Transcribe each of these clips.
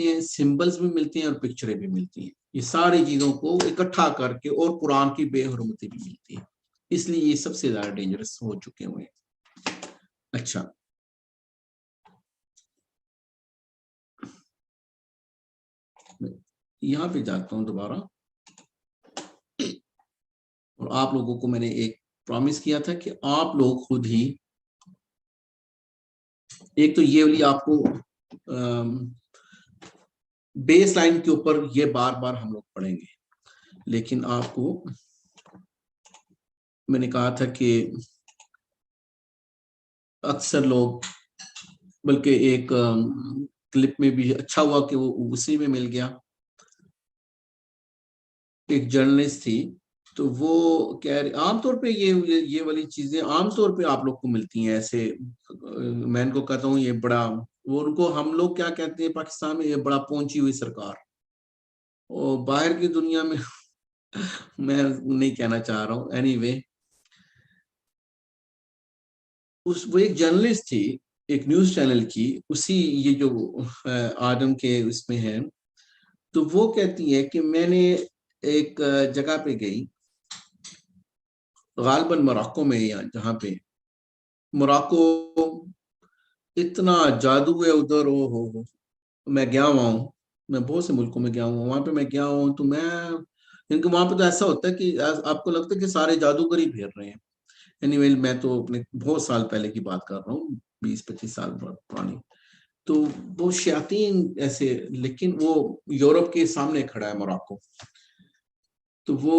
हैं, सिंबल्स भी मिलते हैं और पिक्चरें भी मिलती हैं। ये सारी चीजों को इकट्ठा करके, और कुरान की बेहुरमती भी मिलती है, इसलिए ये सबसे ज्यादा डेंजरस हो चुके हुए हैं। अच्छा, यहाँ पे जाता हूँ दोबारा, और आप लोगों को मैंने एक प्रॉमिस किया था कि आप लोग खुद ही, एक तो ये वाली आपको बेस लाइन के ऊपर ये बार बार हम लोग पढ़ेंगे, लेकिन आपको मैंने कहा था कि अक्सर लोग, बल्कि एक क्लिप में भी अच्छा हुआ कि वो उसी में मिल गया, एक जर्नलिस्ट थी, तो वो कह रही, आमतौर पे ये वाली चीजें आमतौर पे आप लोग को मिलती हैं ऐसे, मैं इनको कहता हूँ ये बड़ा, वो उनको हम लोग क्या कहते हैं पाकिस्तान में, ये बड़ा पहुंची हुई सरकार, और बाहर की दुनिया में मैं नहीं कहना चाह रहा हूँ, एनीवे वो एक जर्नलिस्ट थी, एक न्यूज चैनल की, उसी ये जो आदम के उसमें है, तो वो कहती है कि मैंने एक जगह पे गई, गालबन मोरक्को में, या जहाँ पे मोरक्को, इतना जादू है उधर, ओ हो, मैं गया हुआ हूँ, मैं बहुत से मुल्कों में गया हूँ, वहां पे मैं गया हूँ, तो मैं, क्योंकि वहां पे तो ऐसा होता है कि आपको लगता है कि सारे जादूगर ही फिर रहे हैं। एनीवे, मैं तो अपने बहुत साल पहले की बात कर रहा हूँ, 20-25 साल पुरानी, तो वो शयातीन ऐसे, लेकिन वो यूरोप के सामने खड़ा है मोरक्को, तो वो,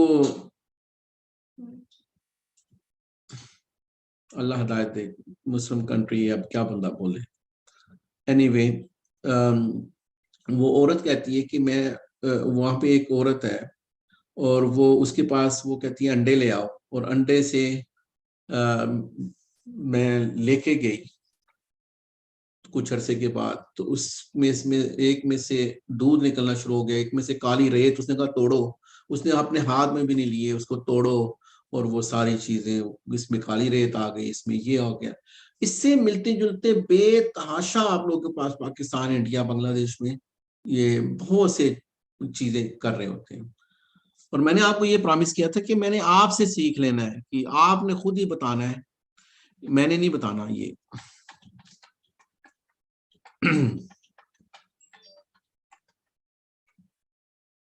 अल्लाह हदायत दे, मुस्लिम कंट्री, अब क्या बंदा बोले। एनीवे, वो औरत कहती है कि मैं, वहां पे एक औरत है, और वो उसके पास, वो कहती है अंडे ले आओ, और अंडे से मैं लेके गई कुछ अरसे के बाद, तो उसमें इसमें एक में से दूध निकलना शुरू हो गया, एक में से काली रेत, उसने कहा तोड़ो, उसने अपने हाथ में भी नहीं लिए, उसको तोड़ो, और वो सारी चीजें, इसमें काली रेत आ गई, इसमें ये हो गया। इससे मिलते जुलते बेतहाशा आप लोगों के पास पाकिस्तान, इंडिया, बांग्लादेश में ये बहुत से चीजें कर रहे होते हैं। और मैंने आपको ये प्रॉमिस किया था कि मैंने आपसे सीख लेना है, कि आपने खुद ही बताना है, मैंने नहीं बताना ये।